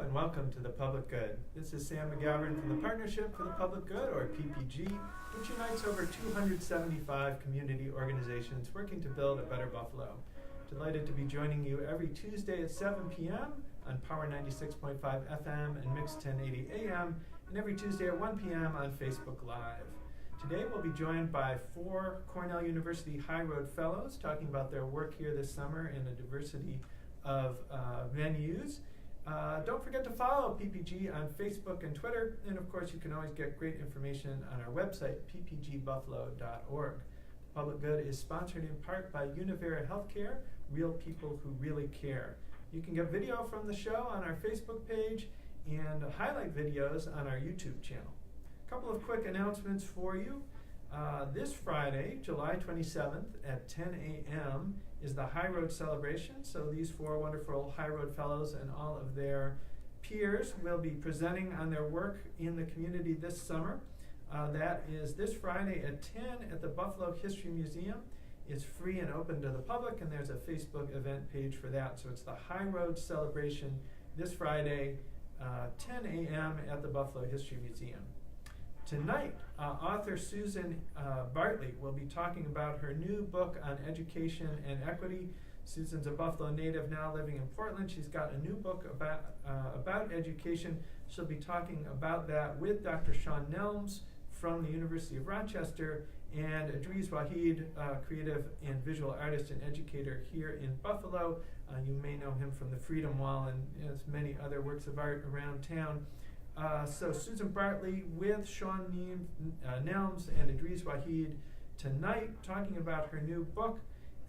and welcome to The Public Good. This is Sam Magavern from the Partnership for the Public Good, or PPG, which unites over 275 community organizations working to build a better Buffalo. Delighted to be joining you every Tuesday at 7 p.m. on Power 96.5 FM and Mix 1080 AM, and every Tuesday at 1 p.m. on Facebook Live. Today we'll be joined by 4 Cornell University High Road Fellows talking about their work here this summer in a diversity of venues. Don't forget to follow PPG on Facebook and Twitter, and of course you can always get great information on our website, ppgbuffalo.org. The Public Good is sponsored in part by Univera Healthcare, real people who really care. You can get video from the show on our Facebook page and highlight videos on our YouTube channel. A couple of quick announcements for you. This Friday, July 27th at 10 a.m. is the High Road celebration. So these 4 wonderful High Road Fellows and all of their peers will be presenting on their work in the community this summer. That is this Friday at 10 at the Buffalo History Museum. It's free and open to the public, and there's a Facebook event page for that. So it's the High Road celebration this Friday, 10 a.m. at the Buffalo History Museum. Tonight, author Susan Bartley will be talking about her new book on education and equity. Susan's a Buffalo native now living in Portland. She's got a new book about education. She'll be talking about that with Dr. Sean Nelms from the University of Rochester and Idris Wahid, creative and visual artist and educator here in Buffalo. You may know him from the Freedom Wall and as many other works of art around town. So Susan Bartley with Sean Nelms and Idris Wahid tonight talking about her new book,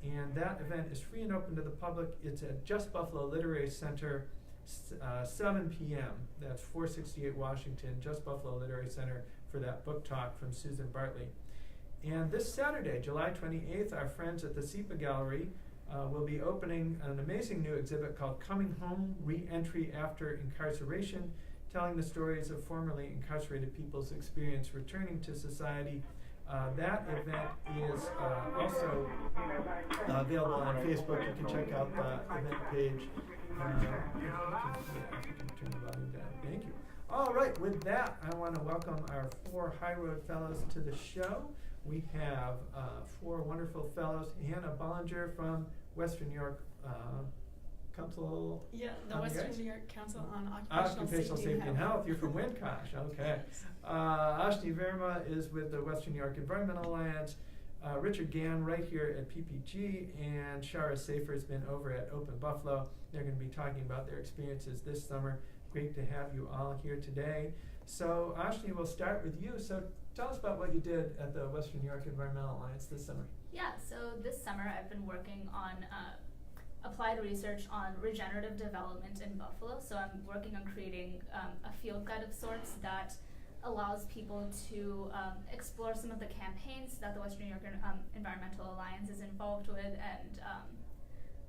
and that event is free and open to the public. It's at Just Buffalo Literary Center, 7 p.m. That's 468 Washington, Just Buffalo Literary Center for that book talk from Susan Bartley. And this Saturday, July 28th, our friends at the SEPA Gallery will be opening an amazing new exhibit called Coming Home, Re-Entry After Incarceration, telling the stories of formerly incarcerated people's experience returning to society. That event is also available on Facebook. You can check out the event page. You can turn the volume down. Thank you. All right, with that, I want to welcome our 4 High Road Fellows to the show. We have 4 wonderful fellows. Hannah Bollinger from Western New York Council. Yeah, the Western New York Council on Occupational Safety and Health. You're from Winkosh, okay. Ashni Verma is with the Western New York Environmental Alliance. Richard Gann right here at PPG, and Shara Safer has been over at Open Buffalo. They're going to be talking about their experiences this summer. Great to have you all here today. So Ashni, we'll start with you. So tell us about what you did at the Western New York Environmental Alliance this summer. Yeah, so this summer I've been working on applied research on regenerative development in Buffalo. So I'm working on creating a field guide of sorts that allows people to explore some of the campaigns that the Western New York Environmental Alliance is involved with, and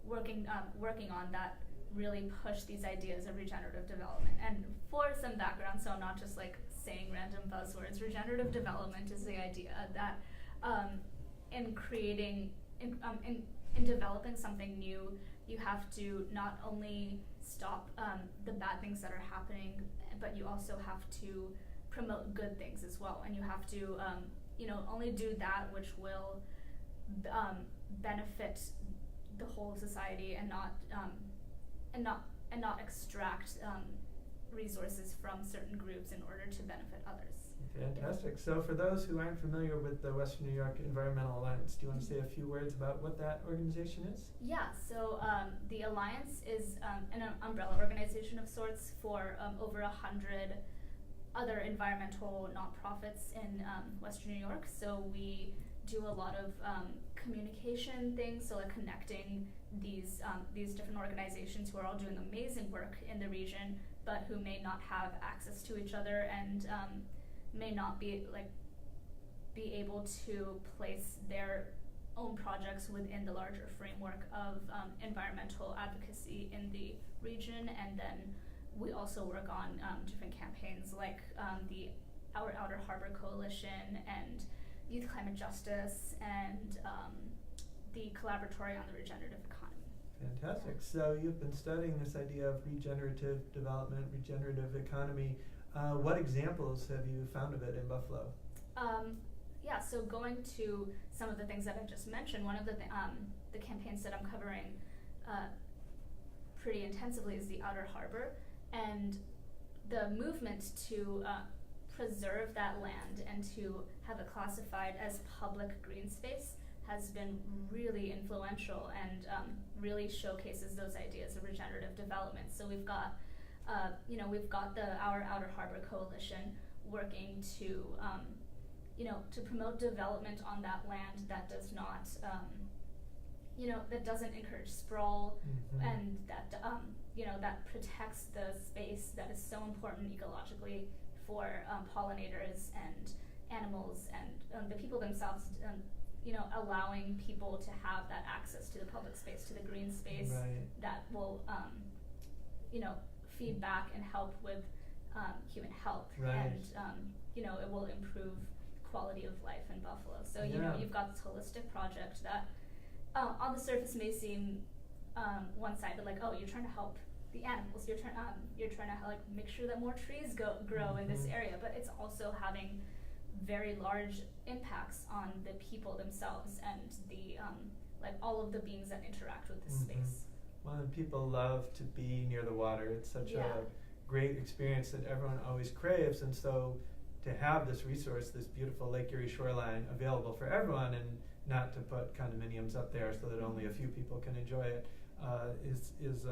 working on that really push these ideas of regenerative development. And for some background, so I'm not just like saying random buzzwords, regenerative development is the idea that in developing something new, you have to not only stop the bad things that are happening, but you also have to promote good things as well. And you have to, only do that which will benefit the whole society, and not extract resources from certain groups in order to benefit others. Fantastic. So for those who aren't familiar with the Western New York Environmental Alliance, do you want to say a few words about what that organization is? Yeah, so the Alliance is an umbrella organization of sorts for over 100 other environmental nonprofits in Western New York. So we do a lot of communication things, so like connecting these different organizations who are all doing amazing work in the region, but who may not have access to each other and may not be able to place their own projects within the larger framework of environmental advocacy in the region. And then we also work on different campaigns like our Outer Harbor Coalition and Youth Climate Justice and the Collaboratory on the Regenerative Economy. Fantastic. So you've been studying this idea of regenerative development, regenerative economy. What examples have you found of it in Buffalo? Yeah, so going to some of the things that I just mentioned, one of the campaigns that I'm covering pretty intensively is the Outer Harbor, and the movement to preserve that land and to have it classified as public green space has been really influential and really showcases those ideas of regenerative development. So we've got our Outer Harbor Coalition working to to promote development on that land that does not that doesn't encourage sprawl, and that that protects the space that is so important ecologically for pollinators and animals and the people themselves. Allowing people to have that access to the public space, to the green space, that will feed back and help with human health, and it will improve quality of life in Buffalo. So you've got this holistic project that on the surface may seem one-sided, like, oh, you're trying to help the animals, you're trying to like make sure that more trees grow in this area, but it's also having very large impacts on the people themselves and the all of the beings that interact with this space. Well, and people love to be near the water. It's such a great experience that everyone always craves, and so to have this resource, this beautiful Lake Erie shoreline available for everyone, and not to put condominiums up there so that only a few people can enjoy it, is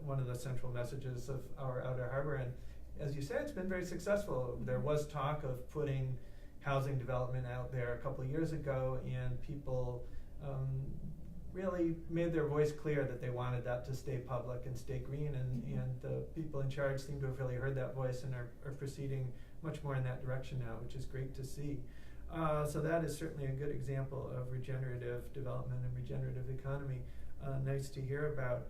one of the central messages of our Outer Harbor. And as you say, it's been very successful. There was talk of putting housing development out there a couple of years ago, and people really made their voice clear that they wanted that to stay public and stay green, and the people in charge seem to have really heard that voice and are proceeding much more in that direction now, which is great to see. So that is certainly a good example of regenerative development and regenerative economy. Nice to hear about.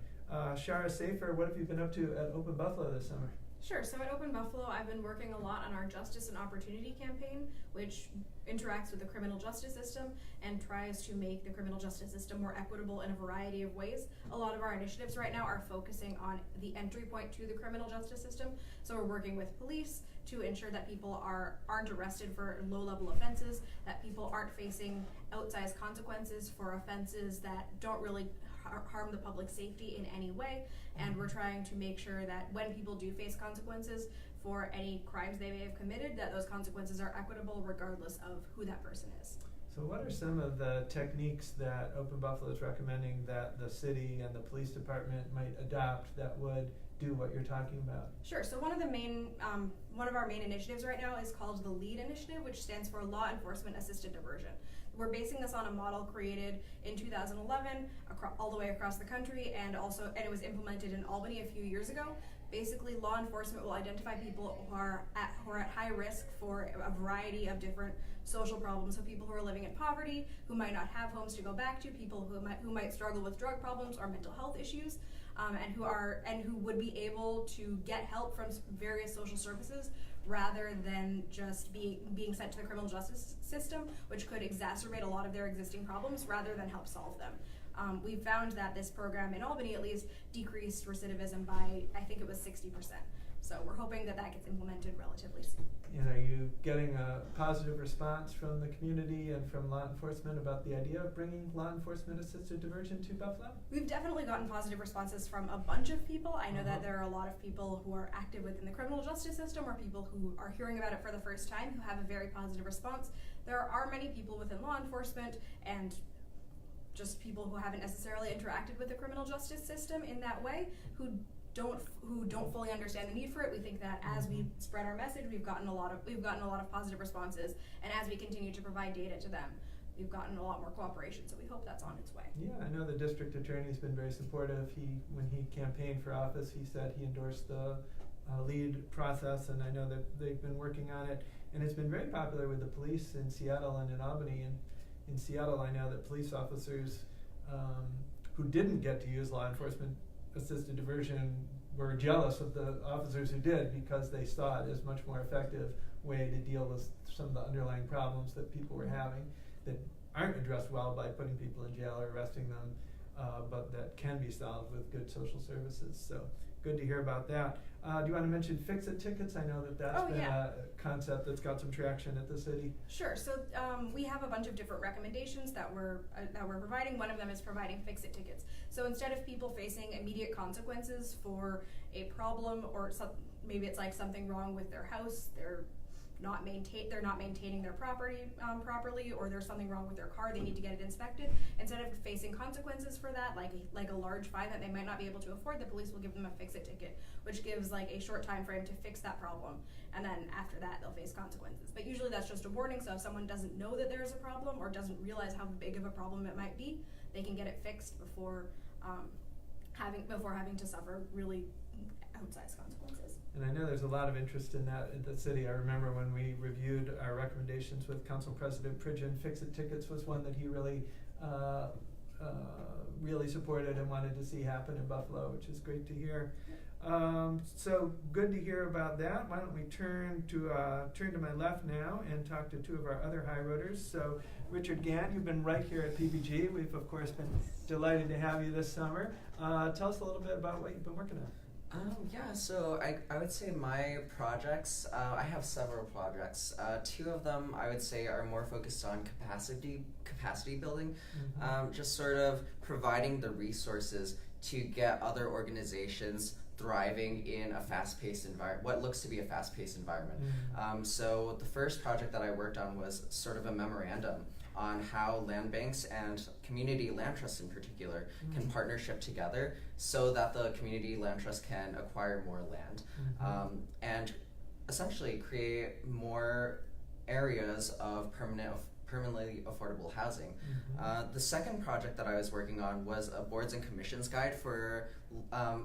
Shara Safer, what have you been up to at Open Buffalo this summer? Sure. So at Open Buffalo, I've been working a lot on our Justice and Opportunity campaign, which interacts with the criminal justice system and tries to make the criminal justice system more equitable in a variety of ways. A lot of our initiatives right now are focusing on the entry point to the criminal justice system. So we're working with police to ensure that people aren't arrested for low-level offenses, that people aren't facing outsized consequences for offenses that don't really harm the public safety in any way, and we're trying to make sure that when people do face consequences for any crimes they may have committed, that those consequences are equitable regardless of who that person is. So what are some of the techniques that Open Buffalo is recommending that the city and the police department might adopt that would do what you're talking about? Sure. So one of our main initiatives right now is called the LEAD initiative, which stands for Law Enforcement Assisted Diversion. We're basing this on a model created in 2011 all the way across the country, and it was implemented in Albany a few years ago. Basically, law enforcement will identify people who are at high risk for a variety of different social problems. So people who are living in poverty, who might not have homes to go back to, people who might struggle with drug problems or mental health issues, and who would be able to get help from various social services rather than just being sent to the criminal justice system, which could exacerbate a lot of their existing problems rather than help solve them. We found that this program in Albany at least decreased recidivism by, I think it was 60%. So we're hoping that gets implemented relatively soon. And are you getting a positive response from the community and from law enforcement about the idea of bringing law enforcement assisted diversion to Buffalo? We've definitely gotten positive responses from a bunch of people. I know that there are a lot of people who are active within the criminal justice system, or people who are hearing about it for the first time who have a very positive response. There are many people within law enforcement and just people who haven't necessarily interacted with the criminal justice system in that way who don't fully understand the need for it. We think that as we spread our message, we've gotten a lot of positive responses, and as we continue to provide data to them, we've gotten a lot more cooperation. So we hope that's on its way. Yeah, I know the district attorney's been very supportive. When he campaigned for office, he said he endorsed the LEAD process, and I know that they've been working on it, and it's been very popular with the police in Seattle and in Albany. And in Seattle, I know that police officers who didn't get to use law enforcement assisted diversion were jealous of the officers who did, because they saw it as much more effective way to deal with some of the underlying problems that people were having that aren't addressed well by putting people in jail or arresting them but that can be solved with good social services. So good to hear about that. Do you want to mention Fix-It tickets? I know that's been a concept that's got some traction at the city. Sure. So we have a bunch of different recommendations that we're providing. One of them is providing Fix-It tickets. So instead of people facing immediate consequences for a problem, or maybe it's like something wrong with their house, they're not maintaining their property properly, or there's something wrong with their car, they need to get it inspected. Instead of facing consequences for that, like a large fine that they might not be able to afford, the police will give them a Fix-It ticket, which gives like a short time frame to fix that problem, and then after that they'll face consequences. But usually that's just a warning, so if someone doesn't know that there's a problem or doesn't realize how big of a problem it might be, they can get it fixed before having to suffer really outsized consequences. And I know there's a lot of interest in that at the city. I remember when we reviewed our recommendations with Council President Pridgeon, Fix-It tickets was one that he really supported and wanted to see happen in Buffalo, which is great to hear. So good to hear about that. Why don't we turn to my left now and talk to two of our other high roaders. So Richard Gant, you've been right here at PPG. We've of course been delighted to have you this summer. Tell us a little bit about what you've been working on. So I would say my projects, I have several projects. Two of them I would say are more focused on capacity building, just sort of providing the resources to get other organizations thriving in a fast-paced environment, what looks to be a fast-paced environment. So the first project that I worked on was sort of a memorandum on how land banks and community land trusts in particular can partnership together so that the community land trust can acquire more land and essentially create more areas of permanently affordable housing. The second project that I was working on was a boards and commissions guide for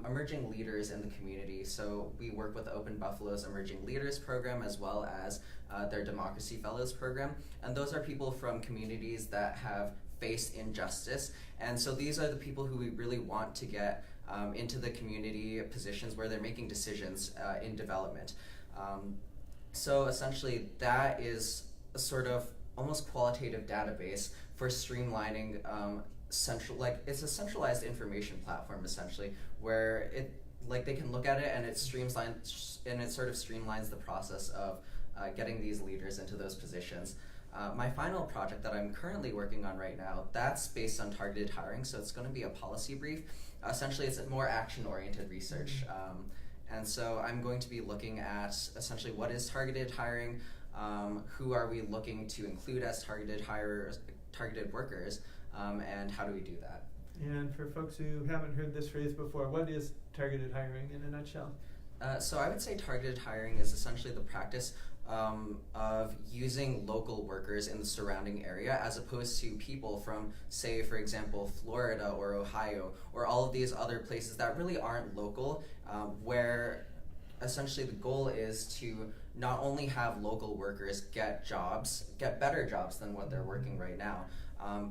emerging leaders in the community. So we work with Open Buffalo's Emerging Leaders program as well as their Democracy Fellows program. And those are people from communities that have faced injustice. And so these are the people who we really want to get into the community positions where they're making decisions in development. So essentially that is a sort of almost qualitative database for streamlining it's a centralized information platform essentially, where they can look at it and it sort of streamlines the process of getting these leaders into those positions. My final project that I'm currently working on right now, that's based on targeted hiring, so it's going to be a policy brief. Essentially, it's a more action-oriented research. And so I'm going to be looking at essentially what is targeted hiring, who are we looking to include as targeted workers, and how do we do that? And for folks who haven't heard this phrase before, what is targeted hiring in a nutshell? So I would say targeted hiring is essentially the practice of using local workers in the surrounding area as opposed to people from, say, for example, Florida or Ohio or all of these other places that really aren't local, where essentially the goal is to not only have local workers get better jobs than what they're working right now,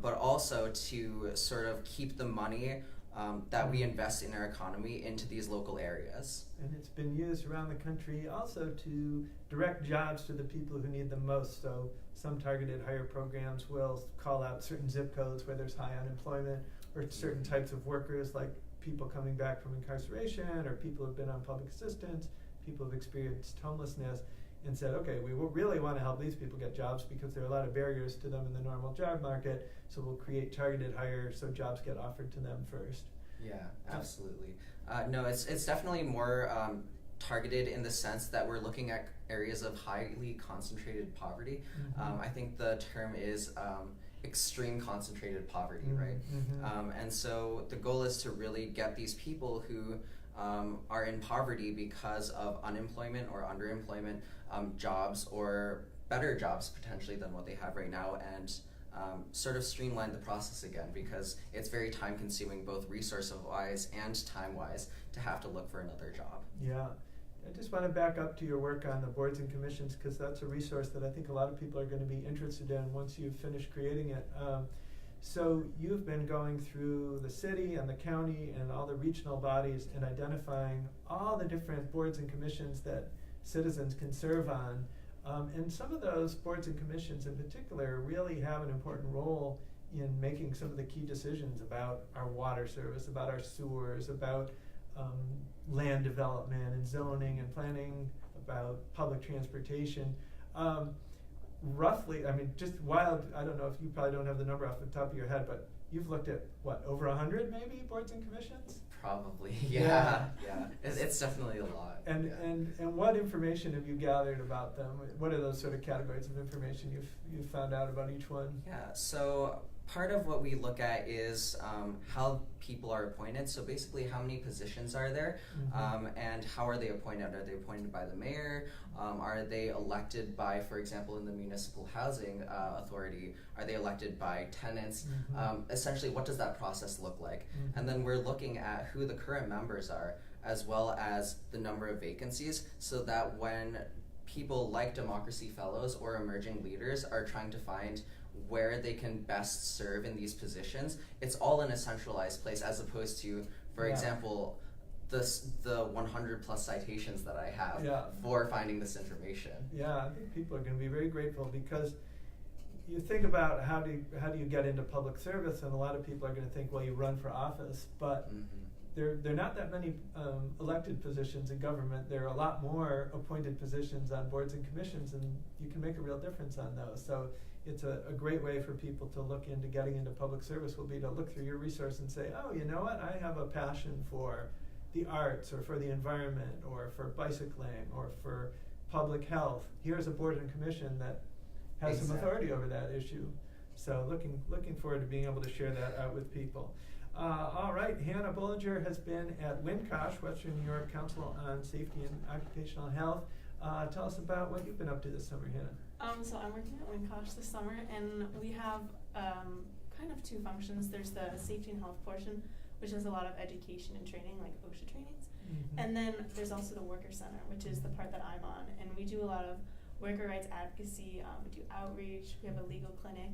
but also to sort of keep the money that we invest in our economy into these local areas. And it's been used around the country also to direct jobs to the people who need them most. So some targeted hire programs will call out certain zip codes where there's high unemployment, or certain types of workers like people coming back from incarceration, or people who've been on public assistance, people who've experienced homelessness, and said, okay, we will really want to help these people get jobs because there are a lot of barriers to them in the normal job market, so we'll create targeted hire so jobs get offered to them first. Yeah, absolutely. No, it's definitely more targeted in the sense that we're looking at areas of highly concentrated poverty. I think the term is extreme concentrated poverty, right? And so the goal is to really get these people who are in poverty because of unemployment or underemployment, jobs or better jobs potentially than what they have right now, and sort of streamline the process again, because it's very time consuming, both resource-wise and time-wise, to have to look for another job. Yeah. I just want to back up to your work on the boards and commissions, because that's a resource that I think a lot of people are going to be interested in once you've finished creating it. So you've been going through the city and the county and all the regional bodies and identifying all the different boards and commissions that citizens can serve on. And some of those boards and commissions in particular really have an important role in making some of the key decisions about our water service, about our sewers, about land development and zoning and planning, about public transportation. Roughly, I mean, just wild, I don't know if you probably don't have the number off the top of your head, but you've looked at, what, over 100 maybe boards and commissions? Probably, yeah. It's definitely a lot. And what information have you gathered about them? What are those sort of categories of information you've found out about each one? Yeah, so part of what we look at is how people are appointed. So basically, how many positions are there, and how are they appointed? Are they appointed by the mayor? Are they elected by, for example, in the municipal housing authority, are they elected by tenants? Essentially, what does that process look like? And then we're looking at who the current members are, as well as the number of vacancies, so that when people like Democracy Fellows or emerging leaders are trying to find where they can best serve in these positions, it's all in a centralized place, as opposed to, for example, the 100 plus citations that I have for finding this information. Yeah, I think people are going to be very grateful, because you think about how do you get into public service, and a lot of people are going to think, well, you run for office, but there are not that many elected positions in government. There are a lot more appointed positions on boards and commissions, and you can make a real difference on those. So it's a great way for people to look into getting into public service, will be to look through your resource and say, oh, you know what, I have a passion for the arts, or for the environment, or for bicycling, or for public health. Here's a board and commission that has some authority over that issue. So looking forward to being able to share that out with people. All right, Hannah Bollinger has been at WNCOSH, Western New York Council on Safety and Occupational Health. Tell us about what you've been up to this summer, Hannah. So I'm working at WNCOSH this summer, and we have kind of two functions. There's the safety and health portion, which has a lot of education and training, like OSHA trainings. And then there's also the Worker Center, which is the part that I'm on. And we do a lot of worker rights advocacy, we do outreach, we have a legal clinic.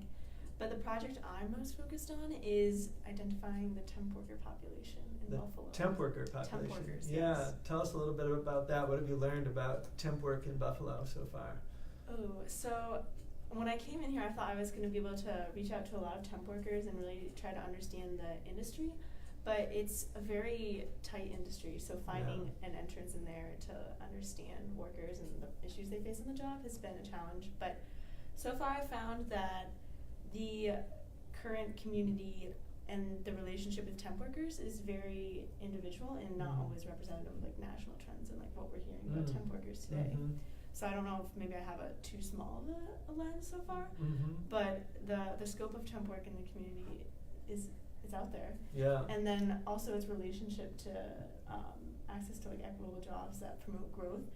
But the project I'm most focused on is identifying the temp worker population in Buffalo. Temp worker population. Temp workers, yeah. yes. Tell us a little bit about that. What have you learned about temp work in Buffalo so far? Oh, so when I came in here, I thought I was going to be able to reach out to a lot of temp workers and really try to understand the industry. But it's a very tight industry, so finding an entrance in there to understand workers and the issues they face on the job has been a challenge. But so far I found that the current community and the relationship with temp workers is very individual and not always representative of like national trends and like what we're hearing about temp workers today. So I don't know if maybe I have a too small of a lens so far, but the scope of temp work in the community is out there. Yeah. And then also its relationship to access to like equitable jobs that promote growth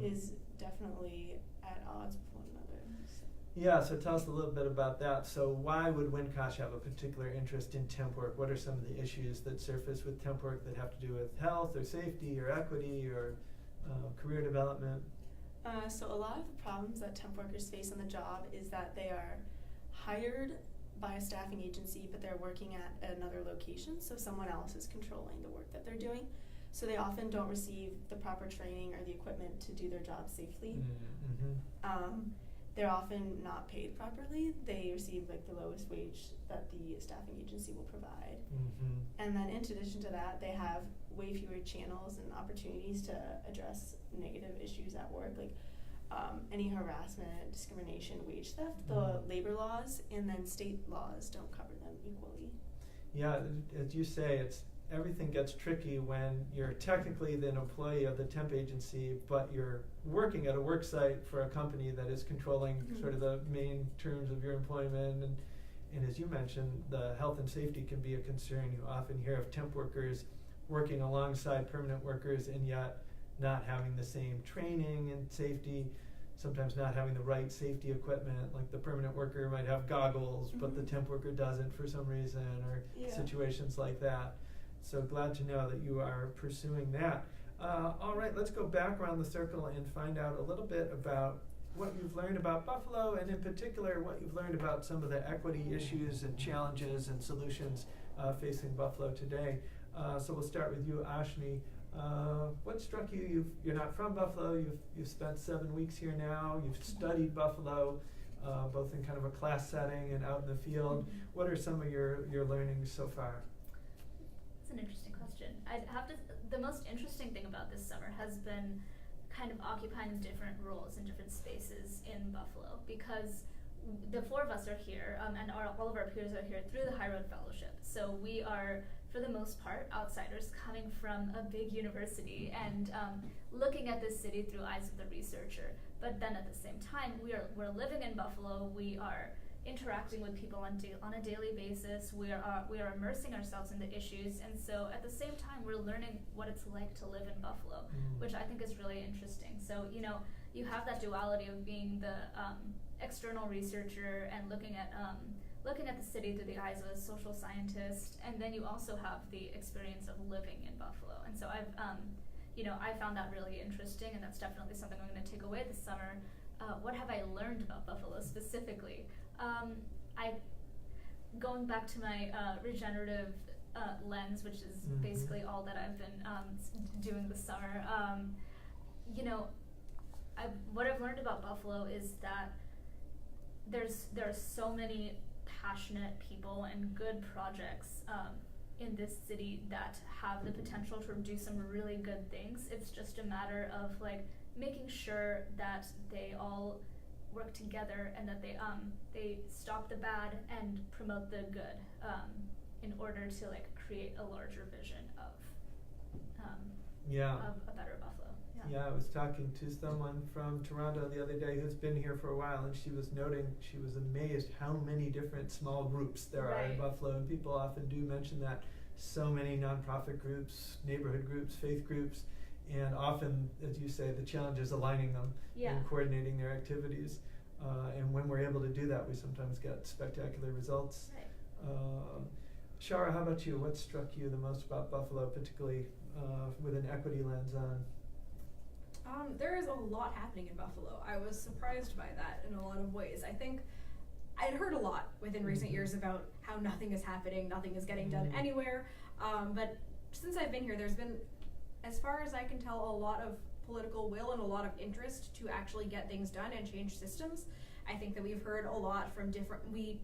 is definitely at odds with one another. So. Yeah, so tell us a little bit about that. So why would WNCOSH have a particular interest in temp work? What are some of the issues that surface with temp work that have to do with health or safety or equity or career development? So a lot of the problems that temp workers face on the job is that they are hired by a staffing agency, but they're working at another location, so someone else is controlling the work that they're doing. So they often don't receive the proper training or the equipment to do their job safely. They're often not paid properly. They receive like the lowest wage that the staffing agency will provide. And then in addition to that, they have way fewer channels and opportunities to address negative issues at work, like any harassment, discrimination, wage theft. The labor laws and then state laws don't cover them equally. Yeah, as you say, everything gets tricky when you're technically the employee of the temp agency, but you're working at a work site for a company that is controlling sort of the main terms of your employment. And as you mentioned, the health and safety can be a concern. You often hear of temp workers working alongside permanent workers and yet not having the same training and safety, sometimes not having the right safety equipment. Like the permanent worker might have goggles, but the temp worker doesn't for some reason, or situations like that. So glad to know that you are pursuing that. All right, let's go back around the circle and find out a little bit about what you've learned about Buffalo, and in particular what you've learned about some of the equity issues and challenges and solutions facing Buffalo today. So we'll start with you, Ashni. What struck you? You're not from Buffalo. You've spent 7 weeks here now. You've studied Buffalo. both in kind of a class setting and out in the field. Mhm. What are some of your learnings so far? That's an interesting question. I'd have to. The most interesting thing about this summer has been kind of occupying different roles in different spaces in Buffalo, because the four of us are here, and all of our peers are here through the High Road Fellowship. So we are, for the most part, outsiders coming from a big university and looking at this city through eyes of the researcher. But then at the same time, we're living in Buffalo. We are interacting with people on a daily basis. We are immersing ourselves in the issues, and so at the same time, we're learning what it's like to live in Buffalo, which I think is really interesting. So you have that duality of being the external researcher and looking at the city through the eyes of a social scientist, and then you also have the experience of living in Buffalo. And so I found that really interesting, and that's definitely something I'm going to take away this summer. What have I learned about Buffalo specifically? Going back to my regenerative lens, which is basically all that I've been doing this summer. What I've learned about Buffalo is that there are so many passionate people and good projects in this city that have the potential to do some really good things. It's just a matter of making sure that they all work together and that they stop the bad and promote the good in order to create a larger vision of a better Buffalo. Yeah, I was talking to someone from Toronto the other day who's been here for a while, and she was noting she was amazed how many different small groups there are in Buffalo, and people often do mention that. So many nonprofit groups, neighborhood groups, faith groups, and often, as you say, the challenge is aligning them and coordinating their activities. And when we're able to do that, we sometimes get spectacular results. Shara, how about you? What struck you the most about Buffalo, particularly with an equity lens on? There is a lot happening in Buffalo. I was surprised by that in a lot of ways. I think I'd heard a lot within recent years about how nothing is happening, nothing is getting done anywhere. But since I've been here, there's been, as far as I can tell, a lot of political will and a lot of interest to actually get things done and change systems. I think that we've heard a lot from we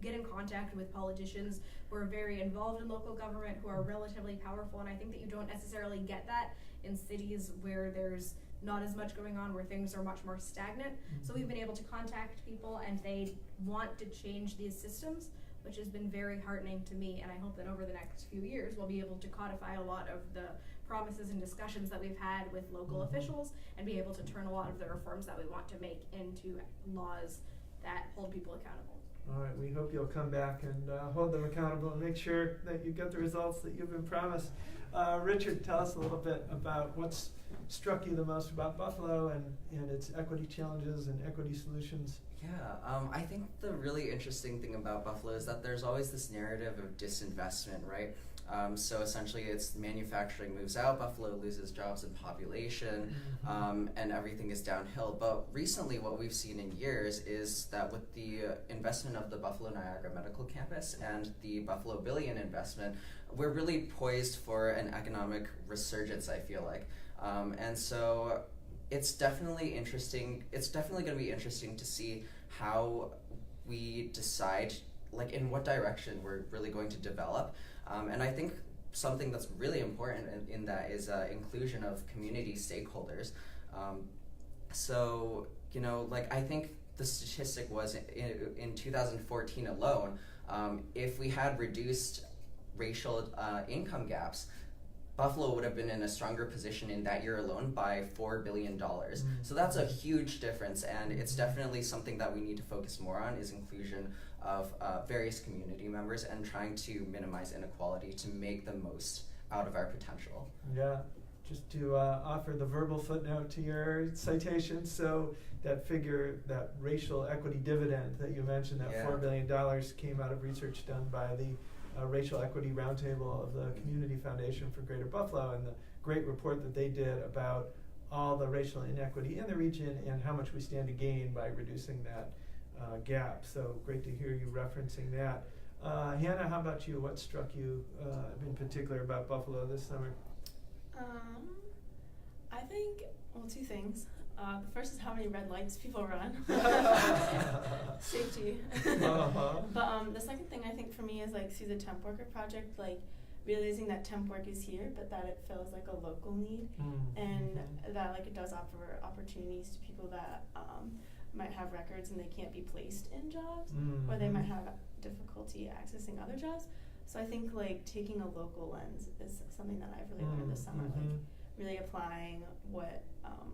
get in contact with politicians who are very involved in local government, who are relatively powerful, and I think that you don't necessarily get that in cities where there's not as much going on, where things are much more stagnant. So we've been able to contact people, and they want to change these systems, which has been very heartening to me, and I hope that over the next few years we'll be able to codify a lot of the promises and discussions that we've had with local officials and be able to turn a lot of the reforms that we want to make into laws that hold people accountable. All right, we hope you'll come back and hold them accountable and make sure that you get the results that you've been promised. Richard, tell us a little bit about what's struck you the most about Buffalo and its equity challenges and equity solutions. Yeah, I think the really interesting thing about Buffalo is that there's always this narrative of disinvestment, right? So essentially it's manufacturing moves out, Buffalo loses jobs and population, and everything is downhill. But recently what we've seen in years is that with the investment of the Buffalo Niagara Medical Campus and the Buffalo Billion investment, we're really poised for an economic resurgence, I feel like. And so it's definitely interesting. It's definitely going to be interesting to see how we decide, in what direction we're really going to develop. And I think something that's really important in that is inclusion of community stakeholders. I think the statistic was in 2014 alone, if we had reduced racial income gaps, Buffalo would have been in a stronger position in that year alone by $4 billion. So that's a huge difference, and it's definitely something that we need to focus more on, is inclusion of various community members and trying to minimize inequality to make the most out of our potential. Yeah, just to offer the verbal footnote to your citation, so that figure, that racial equity dividend that you mentioned, that $4 billion came out of research done by the Racial Equity Roundtable of the Community Foundation for Greater Buffalo, and the great report that they did about all the racial inequity in the region and how much we stand to gain by reducing that gap. So great to hear you referencing that. Hannah, how about you? What struck you in particular about Buffalo this summer? I think, two things. The first is how many red lights people run. Safety. But the second thing I think for me is like through the temp worker project, like realizing that temp work is here, but that it feels like a local need, and that like it does offer opportunities to people that might have records and they can't be placed in jobs, or they might have difficulty accessing other jobs. So I think like taking a local lens is something that I've really learned this summer, like really applying what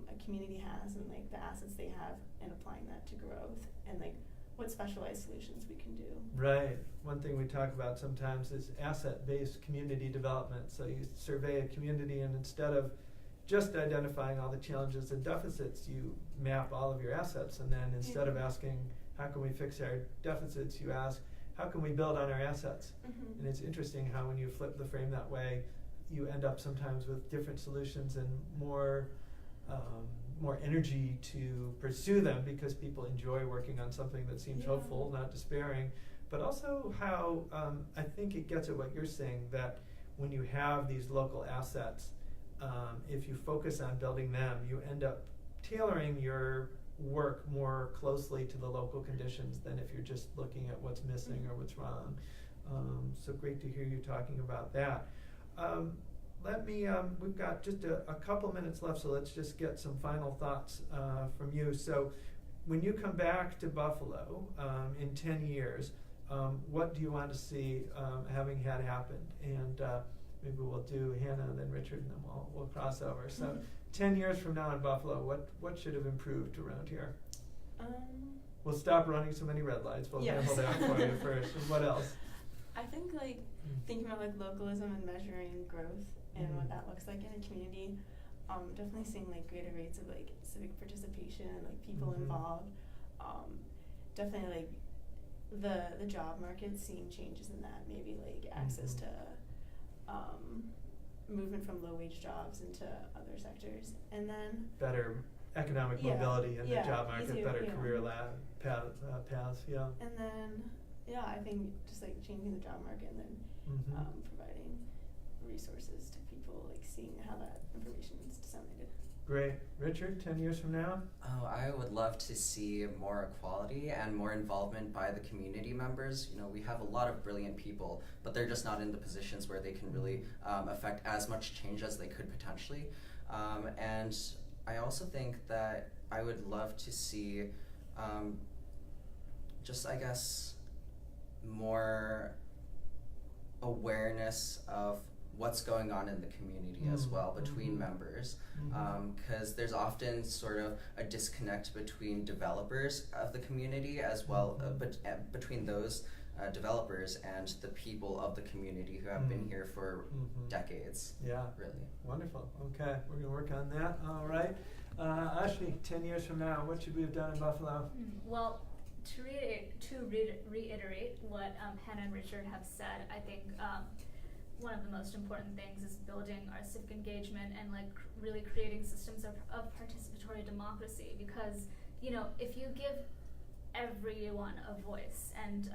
a community has and like the assets they have and applying that to growth and like what specialized solutions we can do. Right. One thing we talk about sometimes is asset-based community development. So you survey a community, and instead of just identifying all the challenges and deficits, you map all of your assets, and then instead of asking how can we fix our deficits, you ask how can we build on our assets. And it's interesting how when you flip the frame that way, you end up sometimes with different solutions and more energy to pursue them, because people enjoy working on something that seems hopeful, not despairing. But also how I think it gets at what you're saying, that when you have these local assets, if you focus on building them, you end up tailoring your work more closely to the local conditions than if you're just looking at what's missing or what's wrong. So great to hear you talking about that. We've got just a couple minutes left, so let's just get some final thoughts from you. So when you come back to Buffalo in 10 years, what do you want to see having had happened? And maybe we'll do Hannah and then Richard, and then we'll cross over. So 10 years from now in Buffalo, what should have improved around here? We'll stop running so many red lights. We'll handle that for you first. And what else? I think like thinking about like localism and measuring growth and what that looks like in a community. Definitely seeing like greater rates of like civic participation, like people involved. Definitely like the job market, seeing changes in that, maybe like access to movement from low wage jobs into other sectors, and then better economic mobility in the job market, better career paths. And then I think just like changing the job market and then providing resources to people, like seeing how that information is disseminated. Great. Richard, 10 years from now? Oh, I would love to see more equality and more involvement by the community members. You know, we have a lot of brilliant people, but they're just not in the positions where they can really affect as much change as they could potentially. And I also think that I would love to see just, I guess, more awareness of what's going on in the community as well between members, because there's often sort of a disconnect between developers of the community as well, but between those developers and the people of the community who have been here for decades. Yeah, really. Wonderful. Okay, we're gonna work on that. All right, Ashni, 10 years from now, what should we have done in Buffalo? Well, to reiterate what Hannah and Richard have said, I think one of the most important things is building our civic engagement and like really creating systems of participatory democracy, because if you give everyone a voice and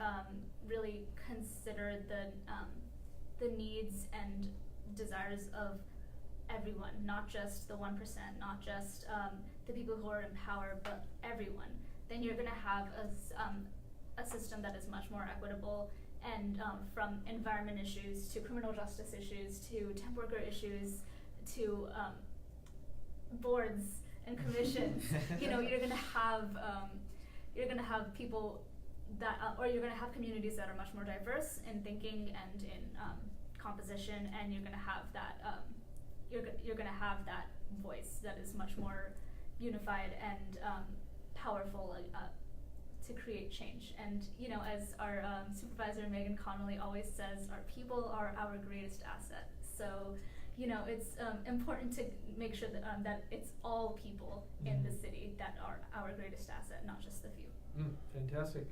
really consider the needs and desires of everyone, not just the 1%, not just the people who are in power, but everyone, then you're going to have a system that is much more equitable, and from environment issues to criminal justice issues to temp worker issues to boards and commissions. You're going to have people that, or you're going to have communities that are much more diverse in thinking and in composition, and you're going to have that. You're going to have that voice that is much more unified and powerful to create change. And as our supervisor Megan Connolly always says, our people are our greatest asset. So it's important to make sure that that it's all people in the city that are our greatest asset, not just the few. Fantastic.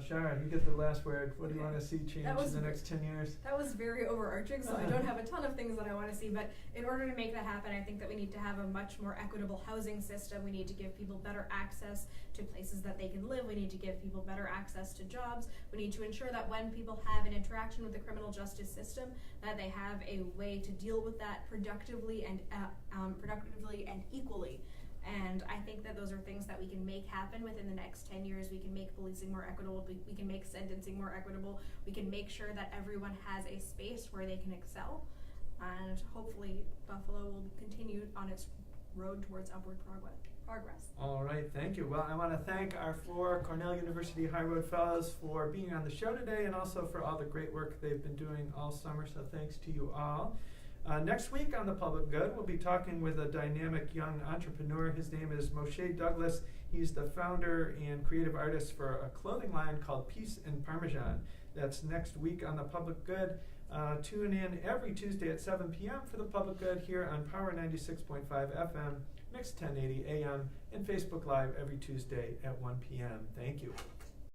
Sharon, you get the last word. What do you want to see change in the next 10 years? That was very overarching, so I don't have a ton of things that I want to see, but in order to make that happen, I think that we need to have a much more equitable housing system. We need to give people better access to places that they can live. We need to give people better access to jobs. We need to ensure that when people have an interaction with the criminal justice system, that they have a way to deal with that productively and equally. And I think that those are things that we can make happen within the next 10 years. We can make policing more equitable, we can make sentencing more equitable, we can make sure that everyone has a space where they can excel, and hopefully Buffalo will continue on its road towards upward progress. All right, thank you. Well, I want to thank our 4 Cornell University High Road Fellows for being on the show today, and also for all the great work they've been doing all summer, so thanks to you all. Next week on The Public Good, we'll be talking with a dynamic young entrepreneur. His name is Moshe Douglas. He's the founder and creative artist for a clothing line called Peace and Parmesan. That's next week on The Public Good. Tune in every Tuesday at 7 p.m. for The Public Good here on Power 96.5 FM, Mix 1080 AM, and Facebook Live every Tuesday at 1 p.m. Thank you.